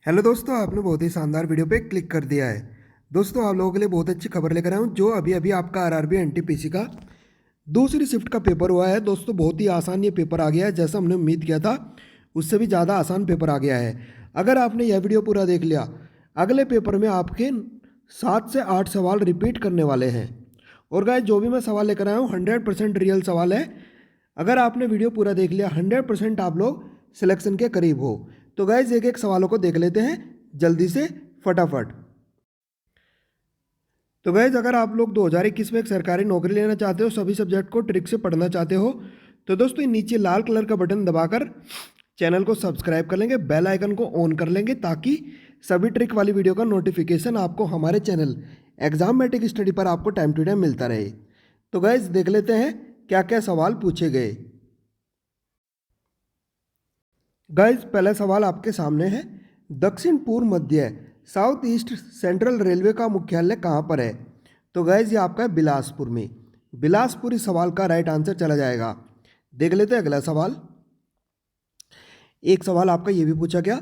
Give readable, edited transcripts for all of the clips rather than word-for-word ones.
Hello दोस्तों, आपने बहुत ही शानदार वीडियो पे क्लिक कर दिया है। दोस्तों, आप लोगों के लिए बहुत अच्छी खबर लेकर आया हूँ। जो अभी अभी आपका आरआरबी एनटीपीसी का दूसरी शिफ्ट का पेपर हुआ है। दोस्तों, बहुत ही आसान ये पेपर आ गया है। जैसा हमने उम्मीद किया था उससे भी ज़्यादा आसान पेपर आ गया है। अगर आपने यह वीडियो पूरा देख लिया, अगले पेपर में आपके 7 से 8 सवाल रिपीट करने वाले हैं। और गाइस, जो भी मैं सवाल लेकर आया हूँ 100% रियल सवाल है। अगर आपने वीडियो पूरा देख लिया 100% आप लोग सिलेक्शन के करीब हो। तो गाइज एक एक सवालों को देख लेते हैं जल्दी से फटाफट। तो गाइज, अगर आप लोग 2021 में एक सरकारी नौकरी लेना चाहते हो, सभी सब्जेक्ट को ट्रिक से पढ़ना चाहते हो, तो दोस्तों नीचे लाल कलर का बटन दबाकर चैनल को सब्सक्राइब कर लेंगे, बेल आइकन को ऑन कर लेंगे, ताकि सभी ट्रिक वाली वीडियो का नोटिफिकेशन आपको हमारे चैनल एग्जामेटिक स्टडी पर आपको टाइम टू टाइम मिलता रहे। तो गाइज देख लेते हैं क्या क्या सवाल पूछे गए। गाइज, पहला सवाल आपके सामने है। दक्षिण पूर्व मध्य साउथ ईस्ट सेंट्रल रेलवे का मुख्यालय कहाँ पर है? तो गाइज ये आपका है बिलासपुर में। बिलासपुर इस सवाल का राइट आंसर चला जाएगा। देख लेते हैं अगला सवाल। एक सवाल आपका ये भी पूछा गया,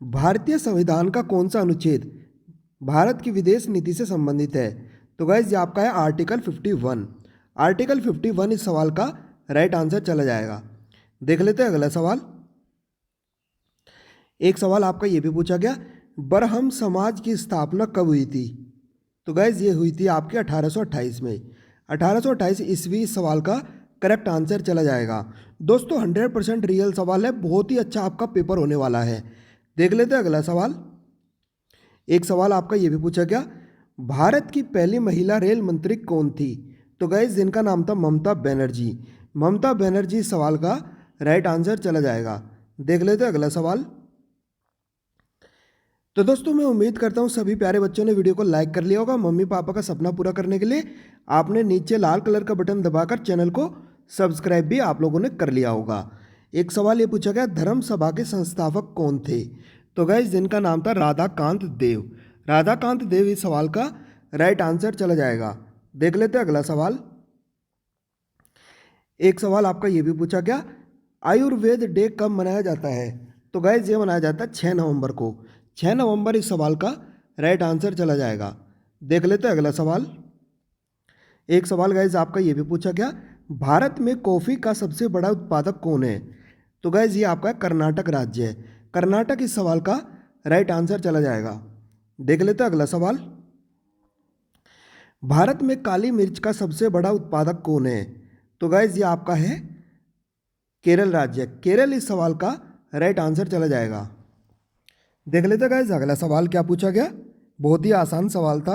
भारतीय संविधान का कौन सा अनुच्छेद भारत की विदेश नीति से संबंधित है? तो गाइज ये आपका है आर्टिकल 51। आर्टिकल 51 इस सवाल का राइट आंसर चला जाएगा। देख लेते हैं अगला सवाल। एक सवाल आपका ये भी पूछा गया, ब्रह्म समाज की स्थापना कब हुई थी? तो गैस ये हुई थी आपके 1828 में। 1828 ईस्वी इस सवाल का करेक्ट आंसर चला जाएगा। दोस्तों 100% रियल सवाल है, बहुत ही अच्छा आपका पेपर होने वाला है। देख लेते हैं अगला सवाल। एक सवाल आपका ये भी पूछा गया, भारत की पहली महिला रेल मंत्री कौन थी? तो गैस जिनका नाम था ममता बनर्जी। ममता बनर्जी इस सवाल का राइट आंसर चला जाएगा। देख लेते हैं अगला सवाल। तो दोस्तों मैं उम्मीद करता हूँ सभी प्यारे बच्चों ने वीडियो को लाइक कर लिया होगा। मम्मी पापा का सपना पूरा करने के लिए आपने नीचे लाल कलर का बटन दबाकर चैनल को सब्सक्राइब भी आप लोगों ने कर लिया होगा। एक सवाल ये पूछा गया, धर्म सभा के संस्थापक कौन थे? तो गाइस जिनका नाम था राधाकांत देव। राधाकांत देव इस सवाल का राइट आंसर चला जाएगा। देख लेते हैं अगला सवाल। एक सवाल आपका ये भी पूछा गया, आयुर्वेद डे कब मनाया जाता है? तो गाइज ये मनाया जाता है 6 नवंबर को। 6 नवंबर इस सवाल का राइट आंसर चला जाएगा। देख लेते हैं अगला सवाल। एक सवाल गाइज आपका ये भी पूछा गया, भारत में कॉफ़ी का सबसे बड़ा उत्पादक कौन है? तो गाइज ये आपका कर्नाटक राज्य है। कर्नाटक इस सवाल का राइट आंसर चला जाएगा। देख लेते हैं अगला सवाल। भारत में काली मिर्च का सबसे बड़ा उत्पादक कौन है? तो गाइज ये आपका है केरल राज्य। केरल इस सवाल का राइट आंसर चला जाएगा। देख लेते हैं गाइज अगला सवाल क्या पूछा गया, बहुत ही आसान सवाल था।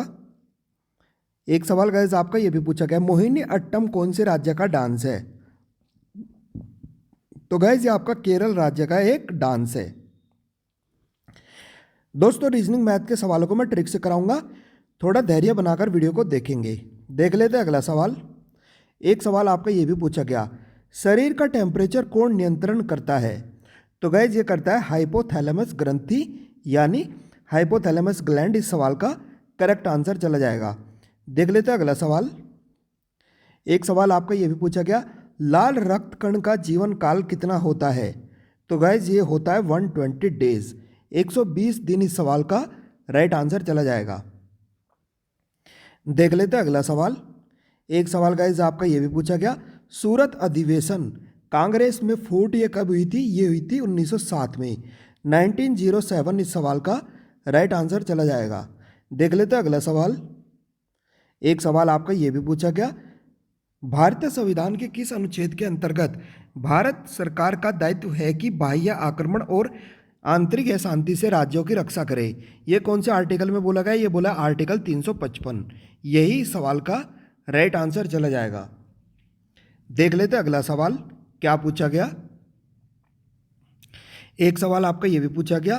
एक सवाल गाइज आपका ये भी पूछा गया, मोहिनी अट्टम कौन से राज्य का डांस है? तो गाइज ये आपका केरल राज्य का एक डांस है। दोस्तों रीजनिंग मैथ के सवालों को मैं ट्रिक से कराऊंगा, थोड़ा धैर्य बनाकर वीडियो को देखेंगे। देख लेते हैं अगला सवाल। एक सवाल आपका ये भी पूछा गया, शरीर का टेम्परेचर कौन नियंत्रण करता है? तो गाइज ये करता है हाइपोथैलेमस ग्रंथि यानी हाइपोथैलेमस ग्लैंड। इस सवाल का करेक्ट आंसर चला जाएगा। देख लेते हैं अगला सवाल। एक सवाल आपका ये भी पूछा गया, लाल रक्त कण का जीवन काल कितना होता है? तो गाइज ये होता है 120 डेज, 120 दिन इस सवाल का राइट आंसर चला जाएगा। देख लेते हैं अगला सवाल। एक सवाल गाइज आपका ये भी पूछा गया, सूरत अधिवेशन कांग्रेस में फूट ये कब हुई थी? ये हुई थी 1907 में, 1907 इस सवाल का राइट आंसर चला जाएगा। देख लेते हैं अगला सवाल। एक सवाल आपका ये भी पूछा गया, भारतीय संविधान के किस अनुच्छेद के अंतर्गत भारत सरकार का दायित्व है कि बाह्य आक्रमण और आंतरिक अशांति से राज्यों की रक्षा करे? ये कौन से आर्टिकल में बोला गया? ये बोला आर्टिकल 355। यही इस सवाल का राइट आंसर चला जाएगा। देख लेते हैं अगला सवाल क्या पूछा गया। एक सवाल आपका ये भी पूछा गया,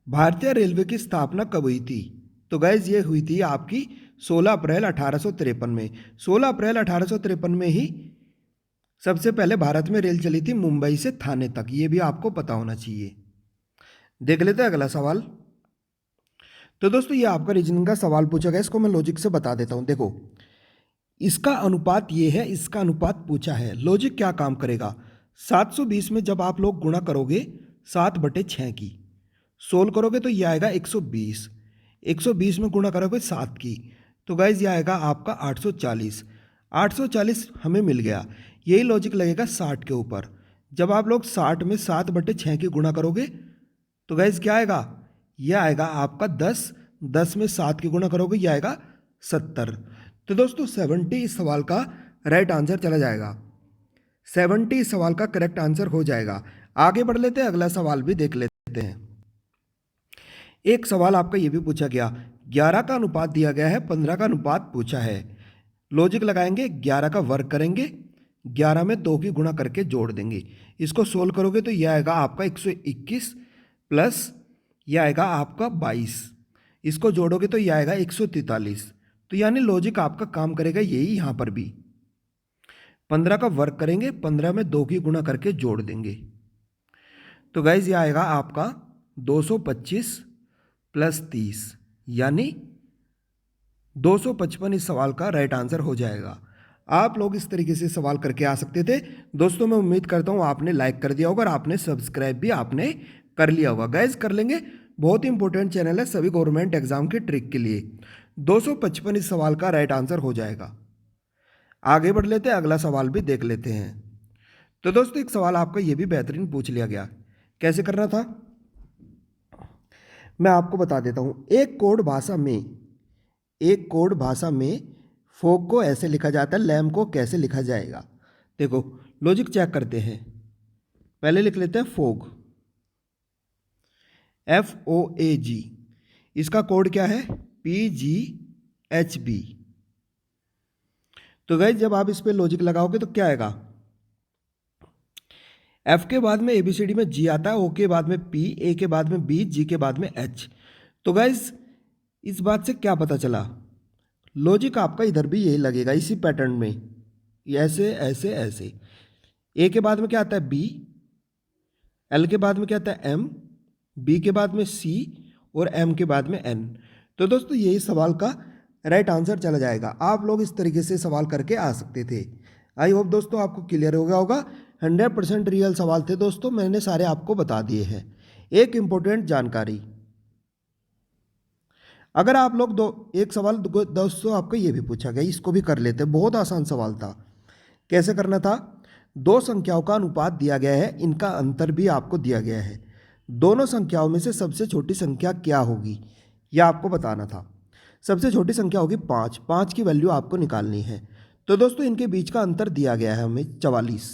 भारतीय रेलवे की स्थापना कब हुई थी? तो गैस ये हुई थी आपकी 16 अप्रैल 1853 में। 16 अप्रैल 1853 में ही सबसे पहले भारत में रेल चली थी मुंबई से थाने तक, ये भी आपको पता होना चाहिए। देख लेते हैं अगला सवाल। तो दोस्तों ये आपका रीजनिंग का सवाल पूछा गया, इसको मैं लॉजिक से बता देता हूं। देखो इसका अनुपात ये है, इसका अनुपात पूछा है। लॉजिक क्या काम करेगा, 720 में जब आप लोग गुणा करोगे 7/6 की, सोल्व करोगे तो ये आएगा 120। 120 में गुणा करोगे 7 की, तो गाइज ये आएगा आपका 840। 840 हमें मिल गया। यही लॉजिक लगेगा 60 के ऊपर। जब आप लोग 60 में 7/6 की गुणा करोगे तो गाइज क्या आएगा, यह आएगा आपका 10। 10 में 7 की गुणा करोगे यह आएगा 70। तो दोस्तों 70 इस सवाल का राइट आंसर चला जाएगा। 70 इस सवाल का करेक्ट आंसर हो जाएगा। आगे बढ़ लेते हैं, अगला सवाल भी देख लेते हैं। एक सवाल आपका ये भी पूछा गया, 11 का अनुपात दिया गया है, 15 का अनुपात पूछा है। लॉजिक लगाएंगे, 11 का वर्ग करेंगे, 11 में 2 की गुणा करके जोड़ देंगे। इसको सोल्व करोगे तो यह आएगा आपका 121 प्लस यह आएगा आपका 22। इसको जोड़ोगे तो यह आएगा 143। तो यानी लॉजिक आपका काम करेगा यही यहाँ पर भी। 15 का वर्ग करेंगे, 15 में 2 की गुणा करके जोड़ देंगे। तो गाइज ये आएगा आपका 225 प्लस 30 यानी 255 इस सवाल का राइट आंसर हो जाएगा। आप लोग इस तरीके से सवाल करके आ सकते थे। दोस्तों मैं उम्मीद करता हूँ आपने लाइक कर दिया होगा और आपने सब्सक्राइब भी आपने कर लिया होगा। गाइज कर लेंगे, बहुत ही इंपॉर्टेंट चैनल है सभी गवर्नमेंट एग्जाम के ट्रिक के लिए। 255 इस सवाल का राइट आंसर हो जाएगा। आगे बढ़ लेते हैं, अगला सवाल भी देख लेते हैं। तो दोस्तों एक सवाल आपका ये भी बेहतरीन पूछ लिया गया। कैसे करना था मैं आपको बता देता हूँ। एक कोड भाषा में फोक को ऐसे लिखा जाता है, लैम को कैसे लिखा जाएगा। देखो लॉजिक चेक करते हैं। पहले लिख लेते हैं फोग, FOAG। इसका कोड क्या है, PGHB। तो गाइस जब आप इस पे लॉजिक लगाओगे तो क्या आएगा, F के बाद में ABCD में G आता है, O के बाद में P, A के बाद में B, G के बाद में H। तो गाइस इस बात से क्या पता चला, लॉजिक आपका इधर भी यही लगेगा इसी पैटर्न में, ऐसे ऐसे ऐसे। A के बाद में क्या आता है B, L के बाद में क्या आता है M, B के बाद में C और M के बाद में N। तो दोस्तों यही सवाल का राइट आंसर चला जाएगा। आप लोग इस तरीके से सवाल करके आ सकते थे। आई होप दोस्तों आपको क्लियर हो गया होगा। 100% रियल सवाल थे दोस्तों, मैंने सारे आपको बता दिए हैं। एक इंपॉर्टेंट जानकारी, अगर आप लोग एक सवाल दोस्तों आपको ये भी पूछा गया, इसको भी कर लेते, बहुत आसान सवाल था। कैसे करना था, दो संख्याओं का अनुपात दिया गया है, इनका अंतर भी आपको दिया गया है। दोनों संख्याओं में से सबसे छोटी संख्या क्या होगी यह आपको बताना था। सबसे छोटी संख्या होगी 5। 5 की वैल्यू आपको निकालनी है। तो दोस्तों इनके बीच का अंतर दिया गया है हमें 44।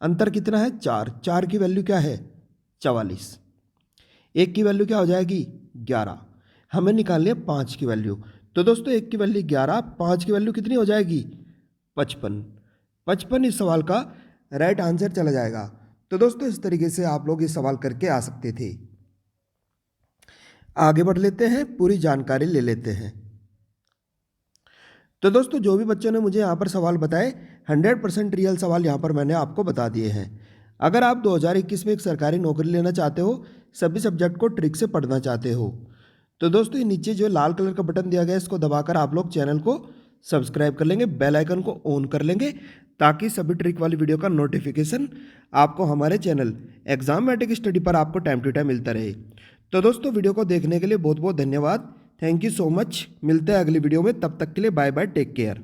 अंतर कितना है 4। 4 की वैल्यू क्या है 44। 1 की वैल्यू क्या हो जाएगी 11। हमें निकालनी है 5 की वैल्यू। तो दोस्तों 1 की वैल्यू 11, 5 की वैल्यू कितनी हो जाएगी 55। 55 इस सवाल का राइट आंसर चला जाएगा। तो दोस्तों इस तरीके से आप लोग इस सवाल करके आ सकते थे। आगे बढ़ लेते हैं, पूरी जानकारी ले लेते हैं। तो दोस्तों जो भी बच्चों ने मुझे यहाँ पर सवाल बताए 100% रियल सवाल यहाँ पर मैंने आपको बता दिए हैं। अगर आप 2021 में एक सरकारी नौकरी लेना चाहते हो, सभी सब्जेक्ट को ट्रिक से पढ़ना चाहते हो, तो दोस्तों ये नीचे जो लाल कलर का बटन दिया गया है इसको दबाकर आप लोग चैनल को सब्सक्राइब कर लेंगे, बेल आइकन को ऑन कर लेंगे, ताकि सभी ट्रिक वाली वीडियो का नोटिफिकेशन आपको हमारे चैनल एग्जामेटिक स्टडी पर आपको टाइम टू टाइम मिलता रहे। तो दोस्तों वीडियो को देखने के लिए बहुत बहुत धन्यवाद। Thank you so much. मिलते हैं अगली वीडियो में, तब तक के लिए बाय बाय, टेक केयर।